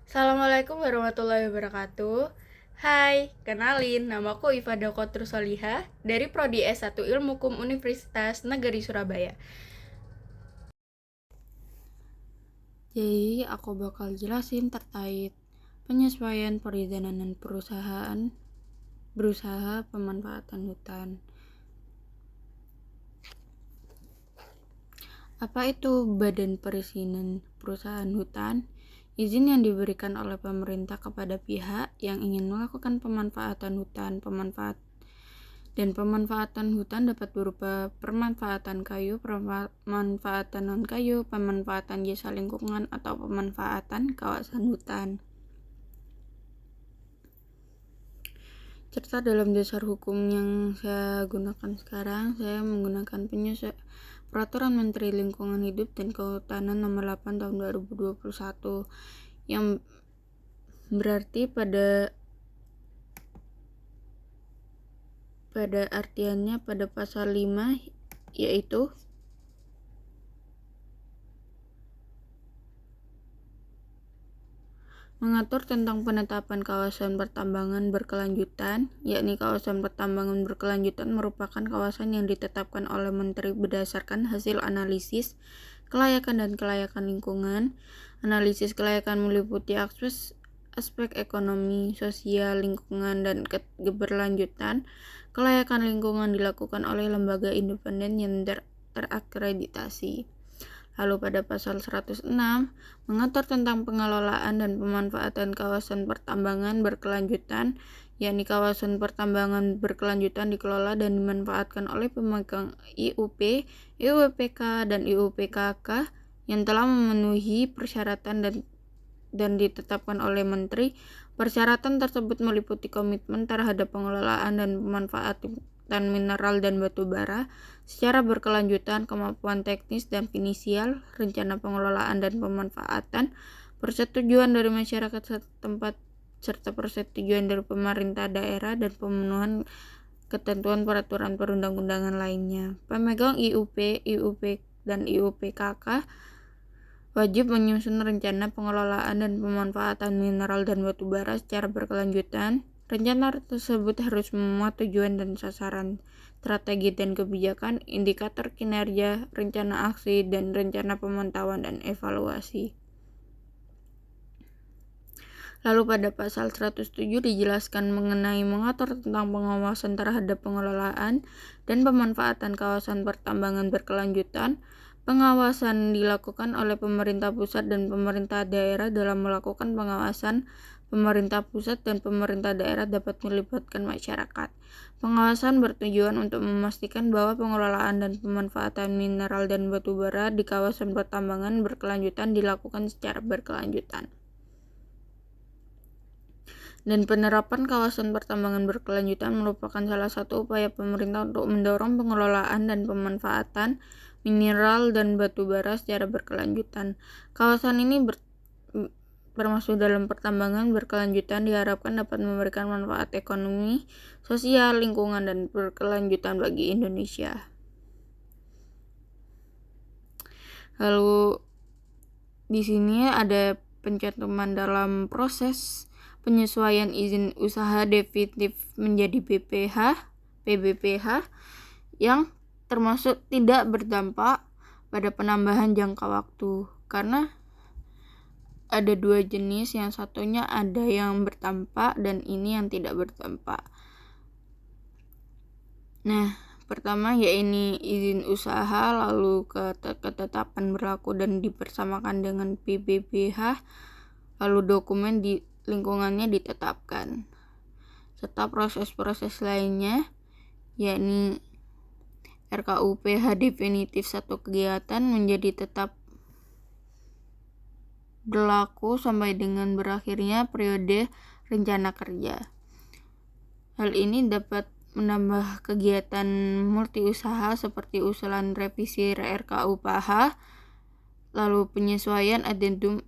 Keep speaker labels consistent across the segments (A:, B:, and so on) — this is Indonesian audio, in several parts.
A: Assalamualaikum warahmatullahi wabarakatuh. Hai, kenalin, namaku Iva Dakotru Solihah dari Prodi S1 Ilmu Hukum Universitas Negeri Surabaya. Jadi, aku bakal jelasin terkait penyesuaian perizinan perusahaan berusaha pemanfaatan hutan. Apa itu Badan Perizinan Perusahaan Hutan? Izin yang diberikan oleh pemerintah kepada pihak yang ingin melakukan pemanfaatan hutan. Pemanfaatan hutan dapat berupa pemanfaatan kayu, pemanfaatan non-kayu, pemanfaatan jasa lingkungan, atau pemanfaatan kawasan hutan. Serta dalam dasar hukum yang saya gunakan sekarang, saya menggunakan Peraturan Menteri Lingkungan Hidup dan Kehutanan Nomor 8 Tahun 2021 yang berarti pada artiannya pada pasal 5 yaitu mengatur tentang penetapan kawasan pertambangan berkelanjutan, yakni kawasan pertambangan berkelanjutan merupakan kawasan yang ditetapkan oleh Menteri berdasarkan hasil analisis kelayakan dan kelayakan lingkungan. Analisis kelayakan meliputi aspek ekonomi, sosial, lingkungan, dan keberlanjutan. Kelayakan lingkungan dilakukan oleh lembaga independen yang terakreditasi. Lalu pada pasal 106 mengatur tentang pengelolaan dan pemanfaatan kawasan pertambangan berkelanjutan, yakni kawasan pertambangan berkelanjutan dikelola dan dimanfaatkan oleh pemegang IUP, IUPK, dan IUPKK yang telah memenuhi persyaratan dan ditetapkan oleh Menteri. Persyaratan tersebut meliputi komitmen terhadap pengelolaan dan pemanfaatan mineral dan batu bara secara berkelanjutan, kemampuan teknis dan finansial, rencana pengelolaan dan pemanfaatan, persetujuan dari masyarakat setempat, serta persetujuan dari pemerintah daerah dan pemenuhan ketentuan peraturan perundang-undangan lainnya. Pemegang IUP, IUP, dan IUPKK wajib menyusun rencana pengelolaan dan pemanfaatan mineral dan batu bara secara berkelanjutan. Rencana tersebut harus memuat tujuan dan sasaran, strategi dan kebijakan, indikator kinerja, rencana aksi, dan rencana pemantauan dan evaluasi. Lalu pada pasal 107 dijelaskan mengenai mengatur tentang pengawasan terhadap pengelolaan dan pemanfaatan kawasan pertambangan berkelanjutan. Pengawasan dilakukan oleh pemerintah pusat dan pemerintah daerah. Dalam melakukan pengawasan, pemerintah pusat dan pemerintah daerah dapat melibatkan masyarakat. Pengawasan bertujuan untuk memastikan bahwa pengelolaan dan pemanfaatan mineral dan batu bara di kawasan pertambangan berkelanjutan dilakukan secara berkelanjutan. Dan penerapan kawasan pertambangan berkelanjutan merupakan salah satu upaya pemerintah untuk mendorong pengelolaan dan pemanfaatan mineral dan batu bara secara berkelanjutan. Kawasan ini termasuk dalam pertambangan berkelanjutan diharapkan dapat memberikan manfaat ekonomi, sosial, lingkungan, dan berkelanjutan bagi Indonesia. Lalu di sini ada pencantuman dalam proses penyesuaian izin usaha definitif menjadi PBPH yang termasuk tidak berdampak pada penambahan jangka waktu, karena ada dua jenis, yang satunya ada yang berdampak dan ini yang tidak berdampak. Nah, pertama yaitu izin usaha, lalu ketetapan berlaku dan dipersamakan dengan PBPH, lalu dokumen di lingkungannya ditetapkan, serta proses-proses lainnya yakni RKUPH definitif satu kegiatan menjadi tetap berlaku sampai dengan berakhirnya periode rencana kerja. Hal ini dapat menambah kegiatan multiusaha seperti usulan revisi RKUPH, lalu penyesuaian adendum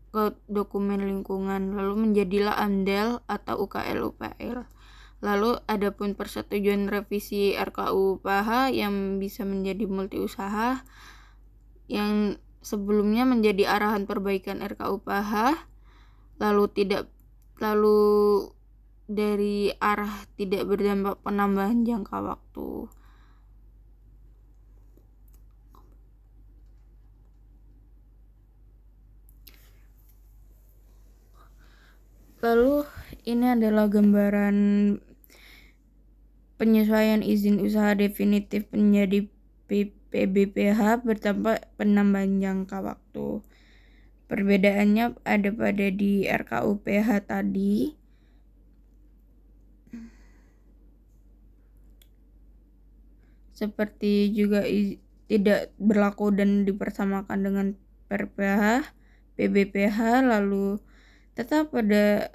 A: ke dokumen lingkungan, lalu menjadilah AMDAL atau UKL-UPL. Lalu adapun persetujuan revisi RKUPH yang bisa menjadi multiusaha yang sebelumnya menjadi arahan perbaikan RKUPH, lalu dari arah tidak berdampak penambahan jangka waktu. Lalu ini adalah gambaran penyesuaian izin usaha definitif menjadi PBPH bertambah penambahan jangka waktu. Perbedaannya ada pada di RKUPH tadi. Seperti juga tidak berlaku dan dipersamakan dengan PBPH, lalu tetap pada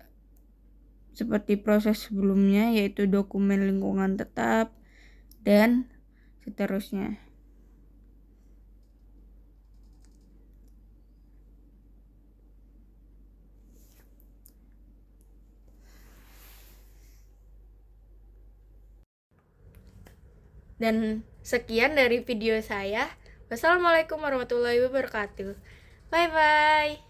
A: seperti proses sebelumnya, yaitu dokumen lingkungan tetap dan seterusnya. Dan sekian dari video saya. Wassalamualaikum warahmatullahi wabarakatuh. Bye bye.